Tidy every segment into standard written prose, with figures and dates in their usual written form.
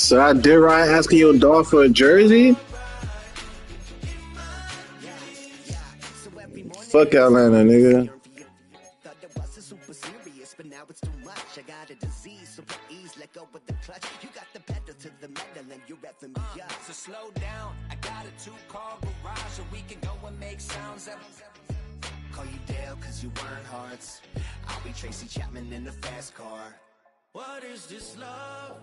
So I did right asking your dog for a jersey? Fuck Atlanta, nigga. So slow down, I got a two-car garage, so we can go and make sounds. Call you Dale, cause you weren't hearts. I'll be Tracy Chapman in the fast car. What is this love?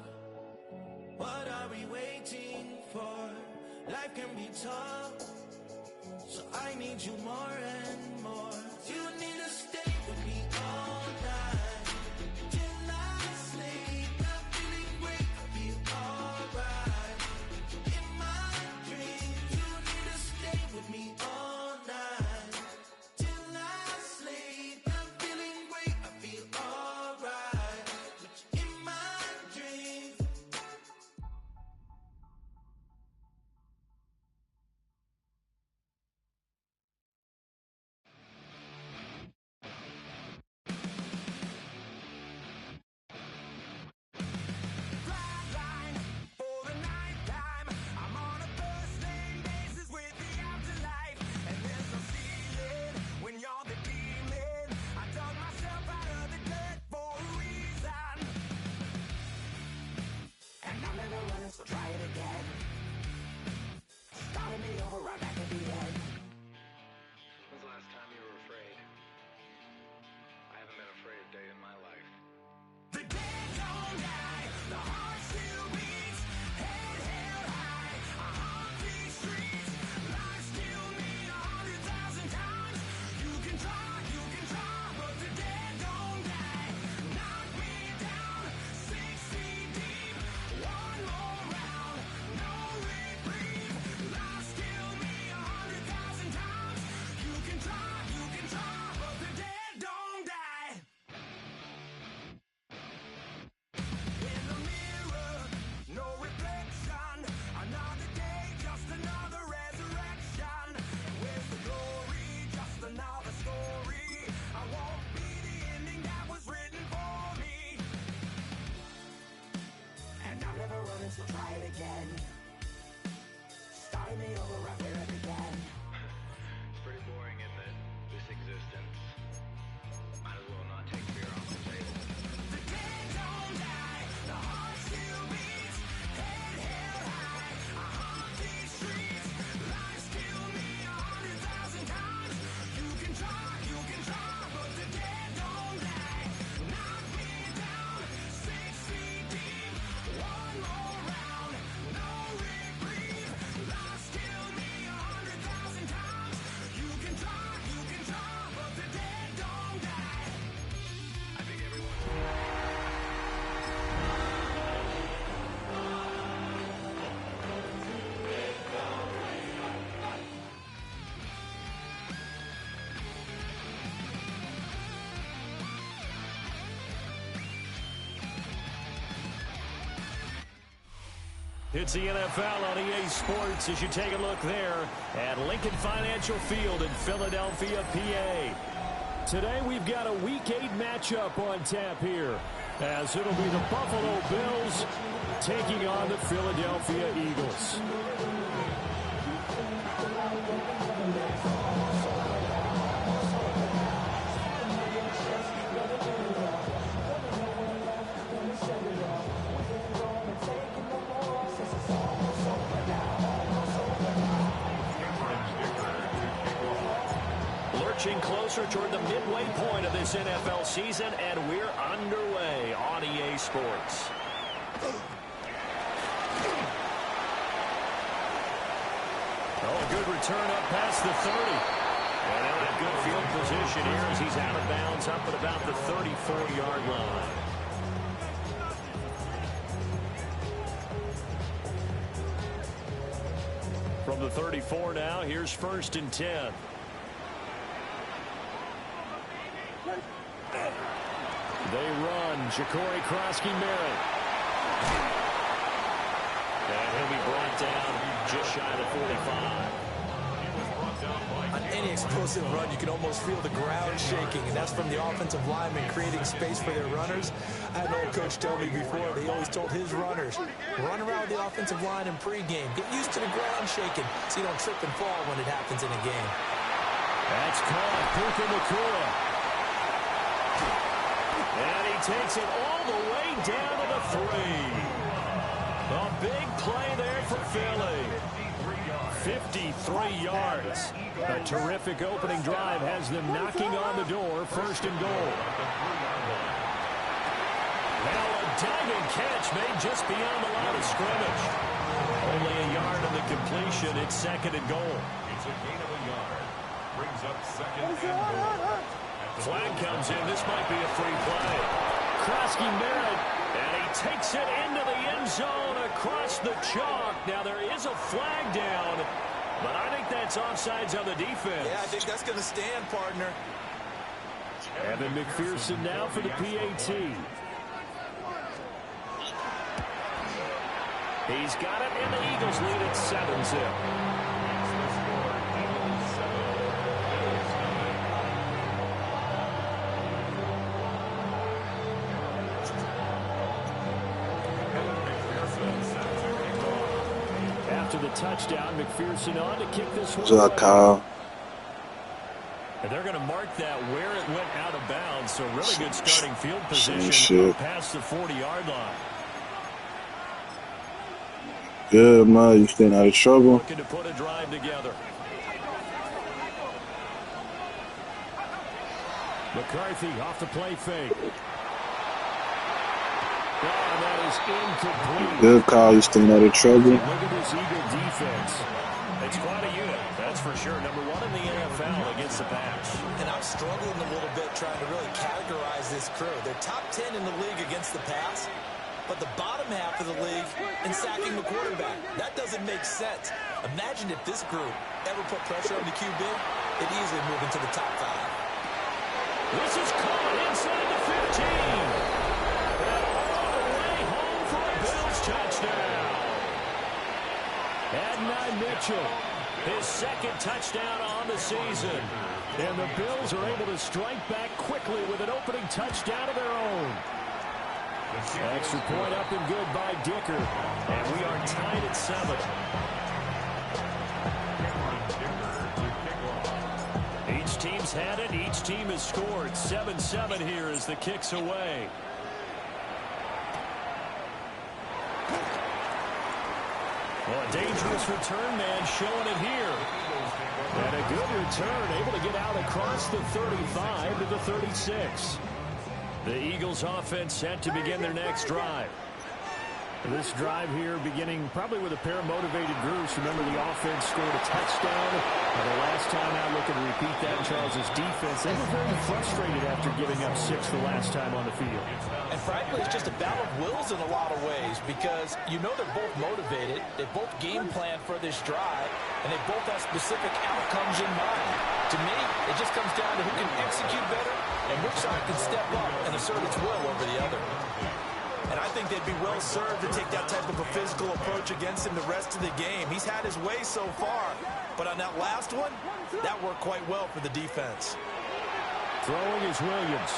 What are we waiting for? Life can be tough, so I need you more and more. You need to stay with me all night till I sleep. I'm feeling great, I feel alright. In my dreams, you need to stay with me all night till I sleep. I'm feeling great, I feel alright. In my dreams. Try it again. Starting me over right back at the end. When's the last time you were afraid? I haven't been afraid a day in my life. The dead don't die, the heart still beats, head held high, I haunt these streets, life still mean 100,000 times. You can try, but the dead don't die. Knock me down, 6 feet deep, one more round, no reprieve. Life still mean 100,000 times. You can try, but the dead don't die. In the mirror, no reflection. Another day, just another resurrection. Where's the glory? Just another story. I won't be the ending that was written for me. And I'm never running, so try it again. Starting me over right where it began. It's pretty boring, isn't it? This existence. Might as well not take fear off the table. The dead don't die, the heart still beats, head held high, I haunt these streets, life still me 100,000 times. You can try, but the dead don't die. Knock me down, 6 feet deep, one more round, no reprieve. Life still me 100,000 times. You can try, but the dead don't die. I think everyone's... It's the NFL on EA Sports as you take a look there at Lincoln Financial Field in Philadelphia, PA. Today we've got a Week 8 matchup on tap here, as it'll be the Buffalo Bills taking on the Philadelphia Eagles. Lurching closer toward the midway point of this NFL season, and we're underway on EA Sports. Oh, a good return up past the 30. And now in a good field position here as he's out of bounds up at about the 34-yard line. From the 34 now, here's 1st and 10. They run. Ja'Cory Krosky-Merritt. And he'll be brought down just shy of the 45. An any explosive run, you can almost feel the ground shaking, and that's from the offensive linemen creating space for their runners. I had an old coach tell me before, they always told his runners, run around the offensive line in pregame. Get used to the ground shaking so you don't trip and fall when it happens in a game. That's caught. Puka Nacua. And he takes it all the way down to the 3. A big play there for Philly. 53 yards. A terrific opening drive has them knocking on the door, 1st and goal. Now a diving catch made just beyond the line of scrimmage. Only a yard on the completion. It's 2nd and goal. It's a gain of a yard. Brings up 2nd and goal. Flag comes in. This might be a free play. Krosky Merritt, and he takes it into the end zone across the chalk. Now there is a flag down, but I think that's offsides on the defense. Yeah, I think that's going to stand, partner. Evan McPherson now for the PAT. He's got it, and the Eagles lead at 7-0. After the touchdown, McPherson on to kick this one. What's up, Kyle? And they're going to mark that where it went out of bounds. So really good starting field position past the 40-yard line. Good, man. You staying out of trouble? Looking to put a drive together. McCarthy off the play fake. Oh, that is incomplete. Good, Kyle. You staying out of trouble? Look at this Eagle defense. It's quite a unit, that's for sure. Number 1 in the NFL against the pass. And I'm struggling a little bit trying to really categorize this crew. They're top 10 in the league against the pass, but the bottom half of the league in sacking the quarterback. That doesn't make sense. Imagine if this group ever put pressure on the QB, they'd easily move into the top 5. This is caught inside the 15. Touchdown. Adonai Mitchell, his 2nd touchdown on the season. And the Bills are able to strike back quickly with an opening touchdown of their own. Extra point up and good by Dicker. And we are tied at 7. Each team's had it. Each team has scored. 7-7 here as the kick's away. Well, a dangerous return man showing it here. And a good return, able to get out across the 35 to the 36. The Eagles offense set to begin their next drive. This drive here beginning probably with a pair of motivated groups. Remember, the offense scored a touchdown. And the last time out, looking to repeat that, Charles' defense, they were very frustrated after giving up 6 the last time on the field. And frankly, it's just a battle of wills in a lot of ways because you know they're both motivated. They both game plan for this drive, and they both have specific outcomes in mind. To me, it just comes down to who can execute better and which side can step up and assert its will over the other. And I think they'd be well served to take that type of a physical approach against him the rest of the game. He's had his way so far, but on that last one, that worked quite well for the defense. Throwing is Williams.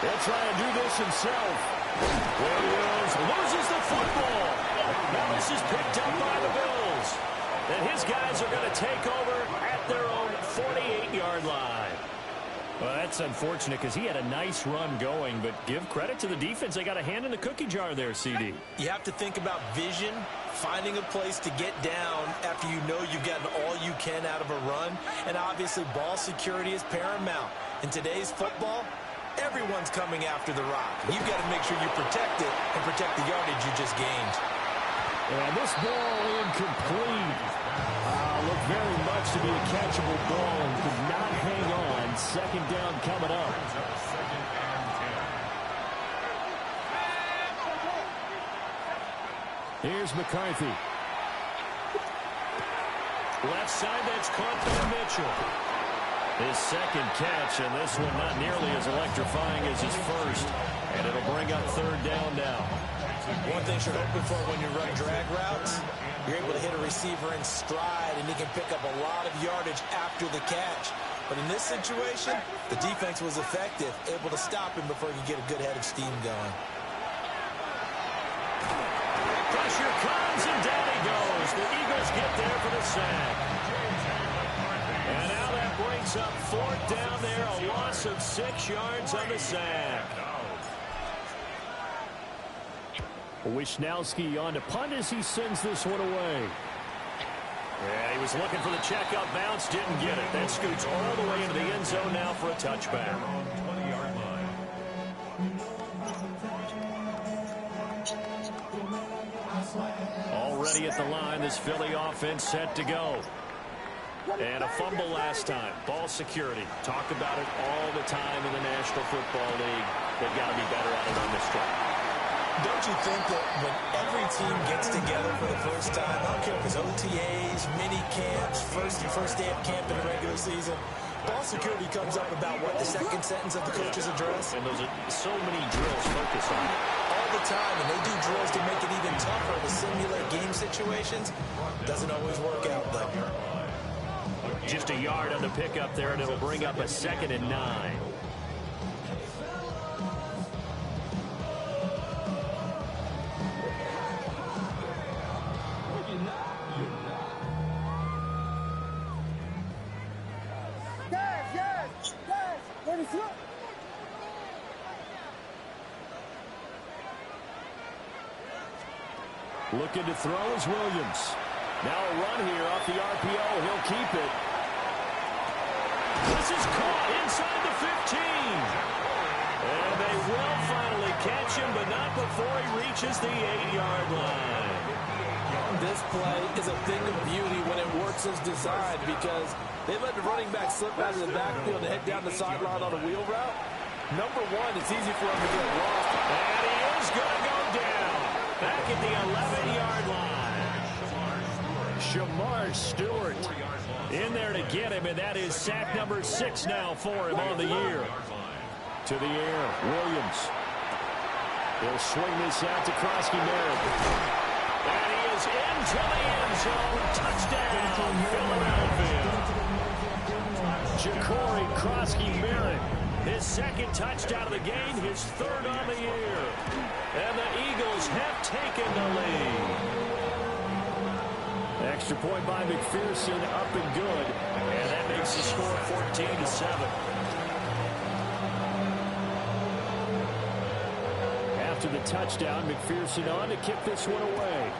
He'll try and do this himself. Williams loses the football. Now this is picked up by the Bills. And his guys are going to take over at their own 48-yard line. Well, that's unfortunate because he had a nice run going, but give credit to the defense. They got a hand in the cookie jar there, CD. You have to think about vision, finding a place to get down after you know you've gotten all you can out of a run, and obviously ball security is paramount. In today's football, everyone's coming after the rock. You've got to make sure you protect it and protect the yardage you just gained. And this ball incomplete. Looked very much to be a catchable ball and could not hang on. 2nd down coming up. Here's McCarthy. Left side, that's caught by Mitchell. His 2nd catch, and this one not nearly as electrifying as his first. And it'll bring up 3rd down now. One thing you're hoping for when you run drag routes, you're able to hit a receiver in stride, and he can pick up a lot of yardage after the catch. But in this situation, the defense was effective, able to stop him before he could get a good head of steam going. Pressure comes, and down he goes. The Eagles get there for the sack. And now that brings up 4th down there, a loss of 6 yards on the sack. Wisnowski on to punt as he sends this one away. Yeah, he was looking for the checkup bounce, didn't get it. That scoots all the way into the end zone now for a touchback. 20-yard line. Already at the line, this Philly offense set to go. And a fumble last time. Ball security. Talk about it all the time in the National Football League. They've got to be better at it on this drive. Don't you think that when every team gets together for the first time, I don't care if it's OTAs, mini camps, first day of camp in the regular season, ball security comes up about what, the second sentence of the coach's address? And those are so many drills focus on it. All the time, and they do drills to make it even tougher to simulate game situations. Doesn't always work out, though. Just a yard on the pickup there, and it'll bring up a 2nd and 9. Looking to throw is Williams. Now a run here off the RPO. He'll keep it. This is caught inside the 15. And they will finally catch him, but not before he reaches the 8-yard line. This play is a thing of beauty when it works as designed, because they let the running back slip out of the backfield and head down the sideline on a wheel route. Number one, it's easy for him to get lost. And he is going to go down. Back at the 11-yard line. Shamar Stewart in there to get him, and that is sack number 6 now for him on the year. To the air, Williams. He'll swing this out to Krosky-Merritt. And he is into the end zone. Touchdown, Philadelphia. Ja'Cory Krosky-Merritt. His 2nd touchdown of the game, his 3rd on the year. And the Eagles have taken the lead. Extra point by McPherson, up and good. And that makes the score 14-7. After the touchdown, McPherson on to kick this one away.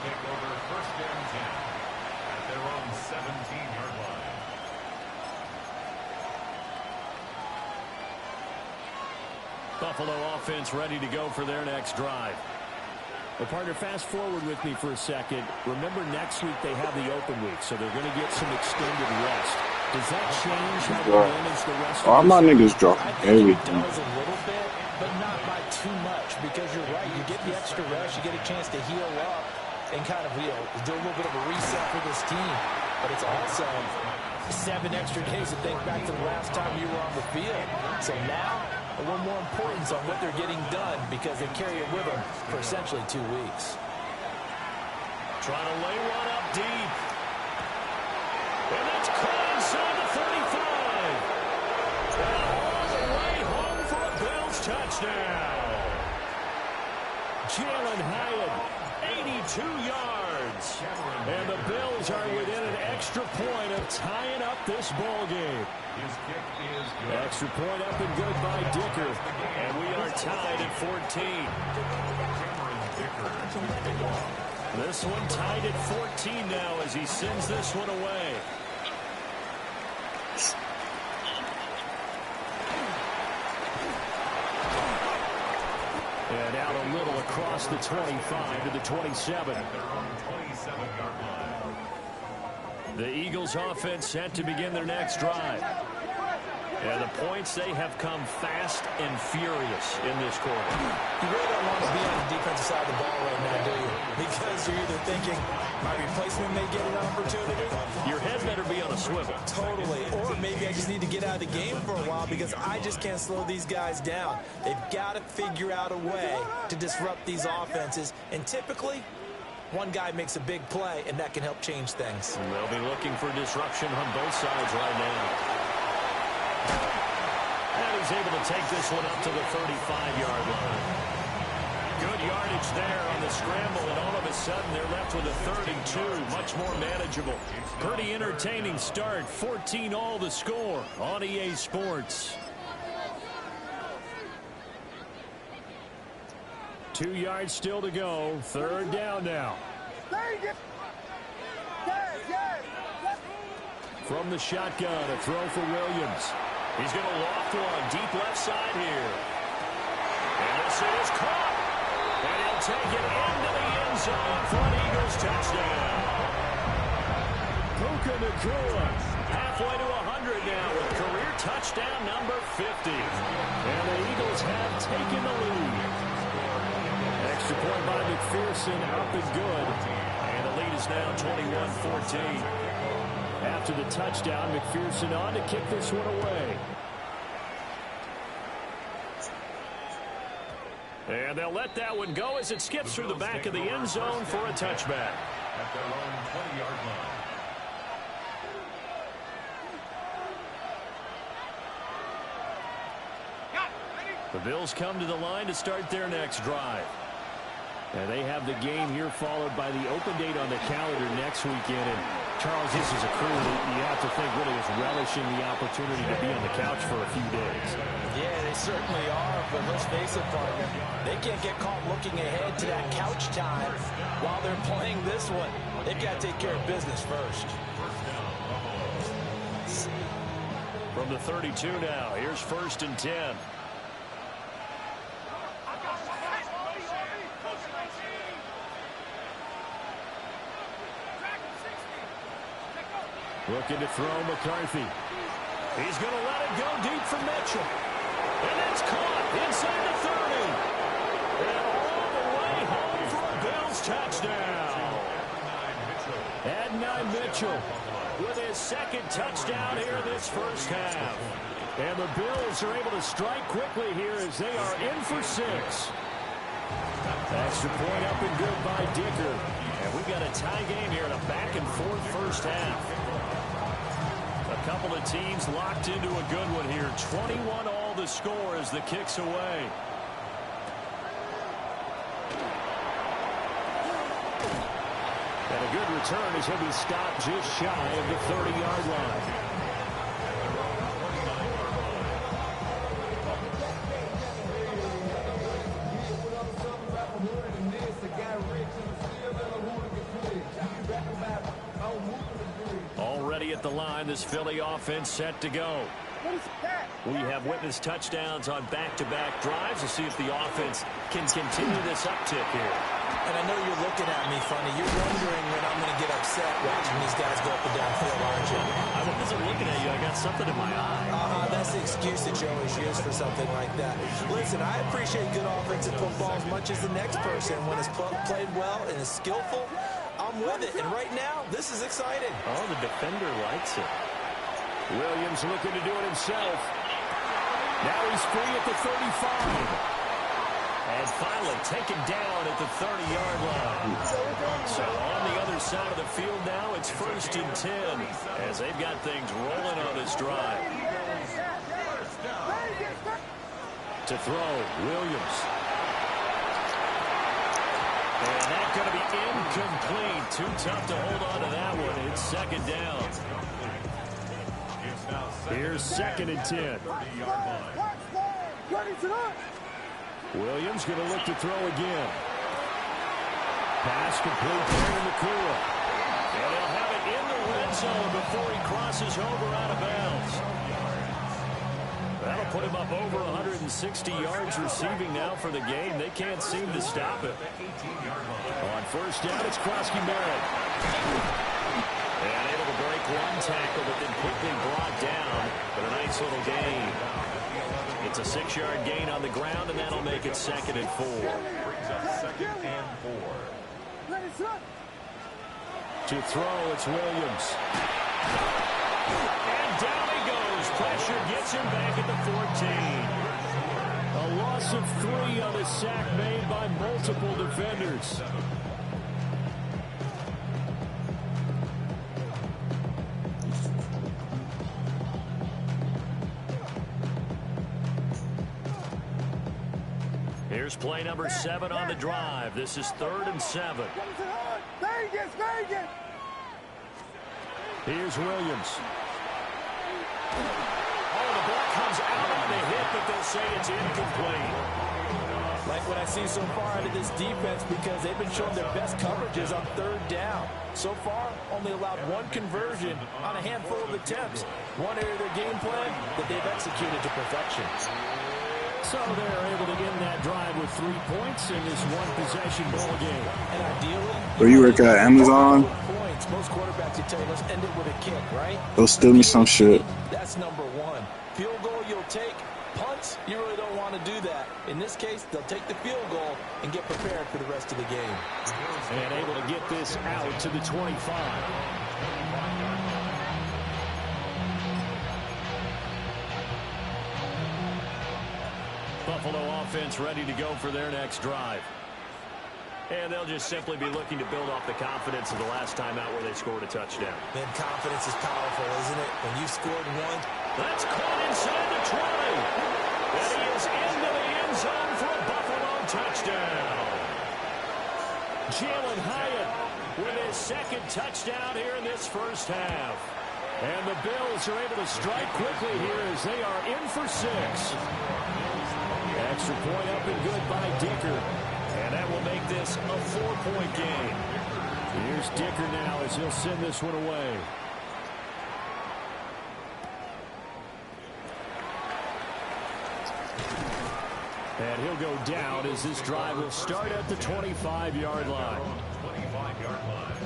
Take over 1st and 10 at their own 17-yard line. Buffalo offense ready to go for their next drive. Well, partner, fast forward with me for a second. Remember, next week they have the open week, so they're going to get some extended rest. Does that change how they manage the rest All of my the niggas dropping everything. It does a little bit, but not by too much, because you're right. You get the extra rest. You get a chance to heal up and kind of, do a little bit of a reset for this team. But it's also 7 extra days to think back to the last time you were on the field. So now, a little more importance on what they're getting done, because they carry it with them for essentially 2 weeks. Trying to lay one up deep. And that's caught inside the 35. And all the way home for a Bills touchdown. Jalen Hyatt, 82 yards. And the Bills are within an extra point of tying up this ball game. His kick is good. Extra point up and good by Dicker. And we are tied at 14. Cameron Dicker. This one tied at 14 now as he sends this one away. And out a little across the 25 to the 27. At their own 27-yard line. The Eagles offense set to begin their next drive. And the points, they have come fast and furious in this quarter. You really don't want to be on the defensive side of the ball right now, do you? Because you're either thinking, my replacement may get an opportunity. Your head better be on a swivel. Totally. Or maybe I just need to get out of the game for a while because I just can't slow these guys down. They've got to figure out a way to disrupt these offenses. And typically, one guy makes a big play, and that can help change things. And they'll be looking for disruption on both sides right now. And he's able to take this one up to the 35-yard line. Good yardage there on the scramble, and all of a sudden they're left with a 32, much more manageable. Pretty entertaining start, 14-all the score on EA Sports. 2 yards still to go, third down now. From the shotgun, a throw for Williams. He's going to loft one deep left side here. And this is caught. And he'll take it into the end zone for an Eagles touchdown. Puka Nacua halfway to 100 now with career touchdown number 50. And the Eagles have taken the lead. Extra point by McPherson, up and good. And the lead is now 21-14. After the touchdown, McPherson on to kick this one away. And they'll let that one go as it skips through the back of the end zone for a touchback. At their own 20-yard line. The Bills come to the line to start their next drive. And they have the game here followed by the open date on the calendar next weekend. And Charles, this is a crew that you have to think really is relishing the opportunity to be on the couch for a few days. Yeah, they certainly are, but let's face it, partner. They can't get caught looking ahead to that couch time while they're playing this one. They've got to take care of business first. From the 32 now, here's 1st and 10. Looking to throw McCarthy. He's going to let it go deep for Mitchell. And it's caught inside the 30. And all the way home for a Bills touchdown. Adonai Mitchell with his second touchdown here this first half. And the Bills are able to strike quickly here as they are in for 6. Extra point up and good by Dicker. And we've got a tie game here in a back-and-forth first half. A couple of teams locked into a good one here. 21-all the score as the kick's away. And a good return as he'll be stopped just shy of the 30-yard line. Already at the line, this Philly offense set to go. We have witnessed touchdowns on back-to-back drives to see if the offense can continue this uptick here. And I know you're looking at me funny. You're wondering when I'm going to get upset watching these guys go up and down field, aren't you? I wasn't looking at you. I got something in my eye. That's the excuse that you always use for something like that. Listen, I appreciate good offensive football as much as the next person. When it's played well and is skillful, I'm with it. And right now, this is exciting. Oh, the defender likes it. Williams looking to do it himself. Now he's free at the 35. And finally taken down at the 30-yard line. So on the other side of the field now, it's 1st and 10 as they've got things rolling on this drive. To throw, Williams. And that's going to be incomplete. Too tough to hold on to that one. It's 2nd down. Here's 2nd and 10. Williams going to look to throw again. Pass complete there in the Nacua. And he'll have it in the red zone before he crosses over out of bounds. That'll put him up over 160 yards receiving now for the game. They can't seem to stop it. On 1st down, it's Krosky Barrett. And able to break one tackle, but then quickly brought down. But a nice little gain. It's a 6-yard gain on the ground, and that'll make it 2nd and 4. Brings up 2nd and 4. To throw, it's Williams. And down he goes. Pressure gets him back at the 14. A loss of 3 on a sack made by multiple defenders. Here's play number 7 on the drive. This is 3rd and 7. Here's Williams. Oh, the ball comes out on the hit, but they'll say it's incomplete. Like what I see so far out of this defense, because they've been showing their best coverages on 3rd down. So far, only allowed 1 conversion on a handful of attempts. One area of their game plan that they've executed to perfection. So they're able to end that drive with 3 points in this one-possession ball game. And ideally, Where you work at Amazon? Points. Most quarterbacks would tell you, let's end it with a kick, right? They'll steal me some shit. That's number 1. Field goal you'll take. Punts, you really don't want to do that. In this case, they'll take the field goal and get prepared for the rest of the game. And able to get this out to the 25. Buffalo offense ready to go for their next drive. And they'll just simply be looking to build off the confidence of the last time out where they scored a touchdown. Man, confidence is powerful, isn't it? When you've scored one. That's caught inside the 20. And he is into the end zone for a Buffalo touchdown. Jalen Hyatt with his 2nd touchdown here in this first half. And the Bills are able to strike quickly here as they are in for 6. Extra point up and good by Dicker. And that will make this a 4-point game. Here's Dicker now as he'll send this one away. And he'll go down as this drive will start at the 25-yard line. 25-yard line.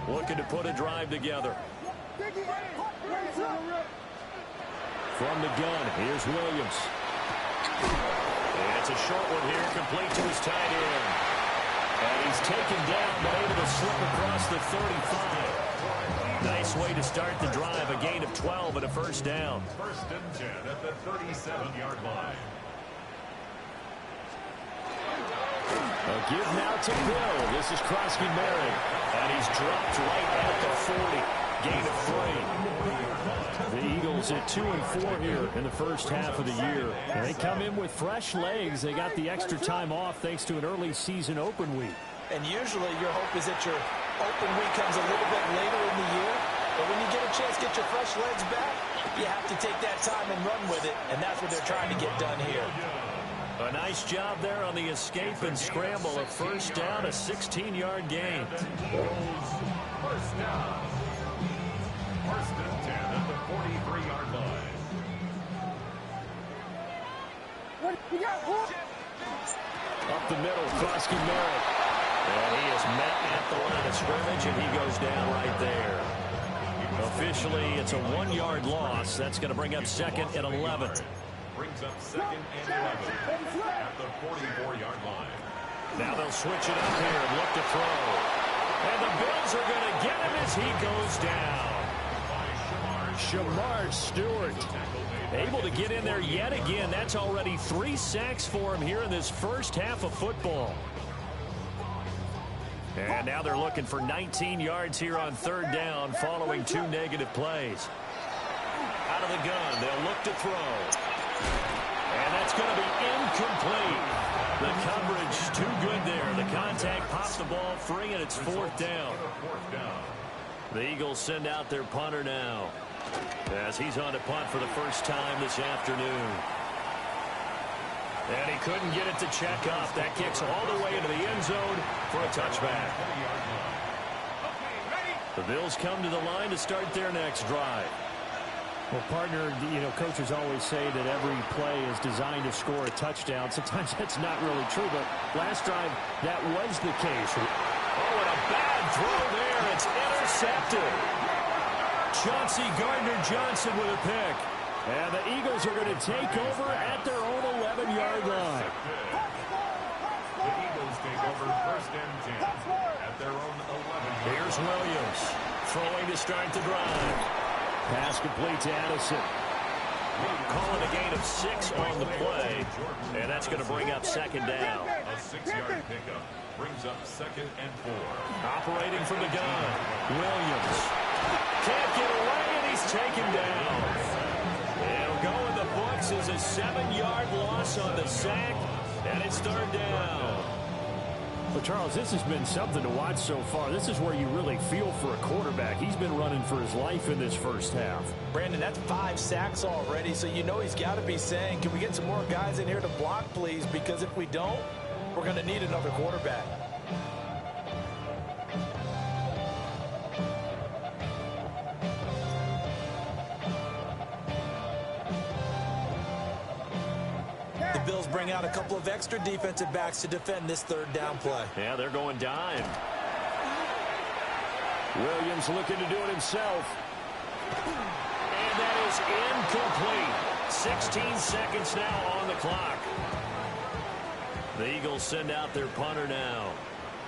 Looking to put a drive together. From the gun, here's Williams. And it's a short one here, complete to his tight end. And he's taken down, but able to slip across the 35. Nice way to start the drive, a gain of 12 and a first down. 1st and 10 at the 37-yard line. A give now to Bill. This is Krosky-Merritt. And he's dropped right at the 40. Gain of 3. The Eagles at 2-4 here in the first half of the year. And they come in with fresh legs. They got the extra time off thanks to an early season open week. And usually your hope is that your open week comes a little bit later in the year. But when you get a chance to get your fresh legs back, you have to take that time and run with it. And that's what they're trying to get done here. A nice job there on the escape and scramble. A first down, a 16-yard gain. First down. 1st and 10 at the 43-yard line. Up the middle, Krosky-Merritt. And he is met at the line of scrimmage, and he goes down right there. Officially, it's a 1-yard loss. That's going to bring up 2nd and 11. Brings up 2nd and 11 at the 44-yard line. Now they'll switch it up here and look to throw. And the Bills are going to get him as he goes down. Shamar Stewart able to get in there yet again. That's already 3 sacks for him here in this first half of football. And now they're looking for 19 yards here on 3rd down following 2 negative plays. Out of the gun, they'll look to throw. And that's going to be incomplete. The coverage too good there. The contact popped the ball free, and it's 4th down. The Eagles send out their punter now as he's on to punt for the first time this afternoon. And he couldn't get it to check up. That kicks all the way into the end zone for a touchback. The Bills come to the line to start their next drive. Well, partner, you know, coaches always say that every play is designed to score a touchdown. Sometimes that's not really true, but last drive, that was the case. Oh, and a bad throw there. It's intercepted. Chauncey Gardner-Johnson with a pick. And the Eagles are going to take over at their own 11-yard line. The Eagles take over first and 10 at their own 11. Here's Williams throwing to start the drive. Pass complete to Addison. Calling a gain of 6 on the play, and that's going to bring up second down. A 6-yard pickup brings up second and 4. Operating from the gun, Williams can't get away, and he's taken down. It'll go in the books as a 7-yard loss on the sack, and it's third down. Well, Charles, this has been something to watch so far. This is where you really feel for a quarterback. He's been running for his life in this first half. Brandon, that's 5 sacks already, so you know he's got to be saying, can we get some more guys in here to block, please? Because if we don't, we're going to need another quarterback. The Bills bring out a couple of extra defensive backs to defend this third down play. Yeah, they're going dime. Williams looking to do it himself. And that is incomplete. 16 seconds now on the clock. The Eagles send out their punter now,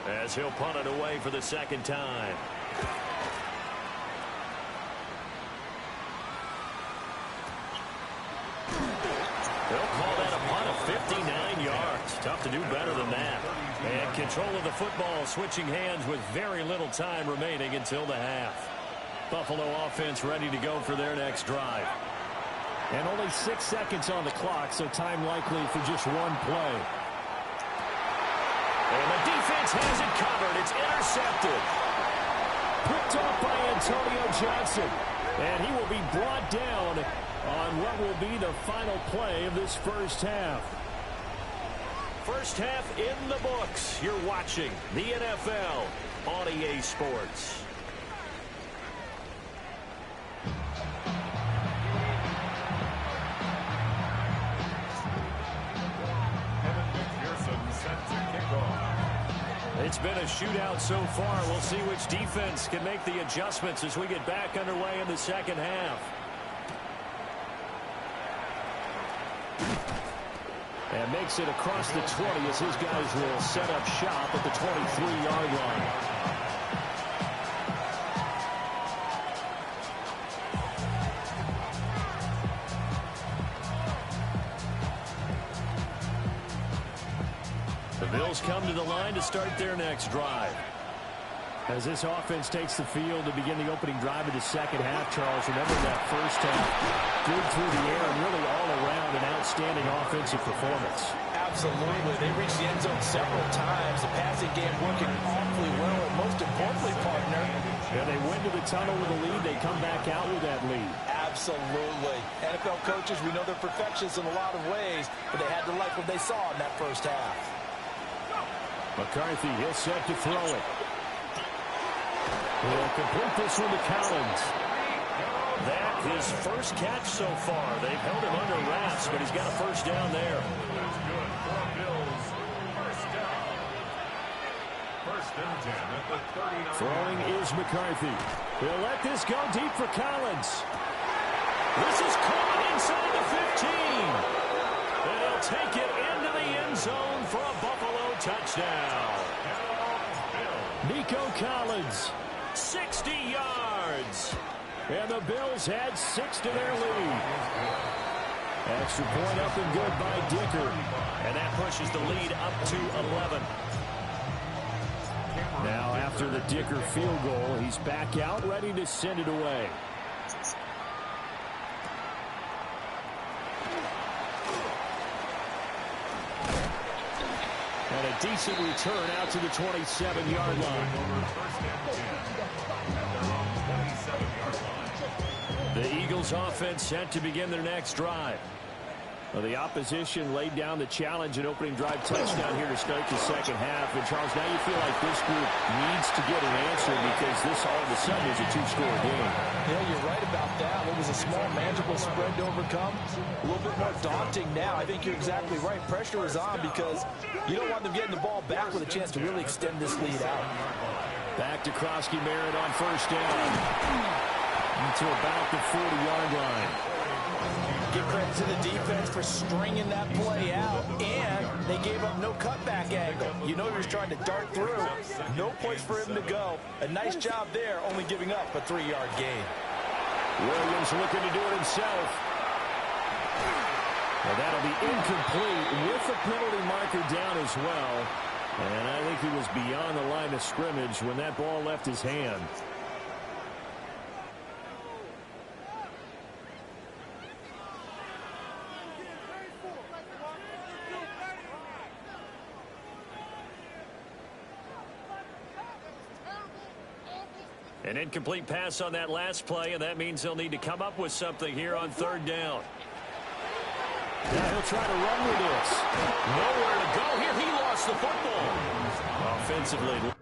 as he'll punt it away for the second time. They'll call that a punt of 59 yards. Tough to do better than that. And control of the football switching hands with very little time remaining until the half. Buffalo offense ready to go for their next drive. And only 6 seconds on the clock, so time likely for just one play. And the defense has it covered. It's intercepted. Picked off by Antonio Johnson. And he will be brought down on what will be the final play of this first half. First half in the books. You're watching the NFL on EA Sports. It's been a shootout so far. We'll see which defense can make the adjustments as we get back underway in the second half. And makes it across the 20 as his guys will set up shop at the 23-yard line. The Bills come to the line to start their next drive. As this offense takes the field to begin the opening drive of the second half, Charles, remember that first half, good through the air and really all around an outstanding offensive performance. Absolutely. They reached the end zone several times. The passing game working awfully well, and most importantly, partner, yeah, they went to the tunnel with a lead. They come back out with that lead. Absolutely. NFL coaches, we know they're perfectionists in a lot of ways, but they had to like what they saw in that first half. McCarthy, he'll set to throw it. He'll complete this one to Collins. That his first catch so far. They've held him under wraps, but he's got a first down there. That's good for Bills. First down. First and 10 at the 39. Throwing is McCarthy. He'll let this go deep for Collins. This is caught inside the 15. And he'll take it into the end zone for a Buffalo touchdown. Nico Collins, 60 yards. And the Bills add 6 to their lead. Extra point up and good by Dicker. And that pushes the lead up to 11. Now after the Dicker field goal, he's back out ready to send it away. And a decent return out to the 27-yard line. The Eagles offense set to begin their next drive. Well, the opposition laid down the challenge and opening drive touchdown here to start the second half. And, Charles, now you feel like this group needs to get an answer because this all of a sudden is a 2-score game. Yeah, you're right about that. It was a small, manageable spread to overcome. A little bit more daunting now. I think you're exactly right. Pressure is on because you don't want them getting the ball back with a chance to really extend this lead out. Back to Krosky-Merritt on first down. To about the 40-yard line. Give credit to the defense for stringing that play out, and they gave up no cutback angle. You know he was trying to dart through. No place for him to go. A nice job there, only giving up a 3-yard gain. Williams looking to do it himself. Well, that'll be incomplete with the penalty marker down as well. And I think he was beyond the line of scrimmage when that ball left his hand. An incomplete pass on that last play, and that means they'll need to come up with something here on third down. Now he'll try to run with this. Nowhere to go here. He lost the football. Offensively.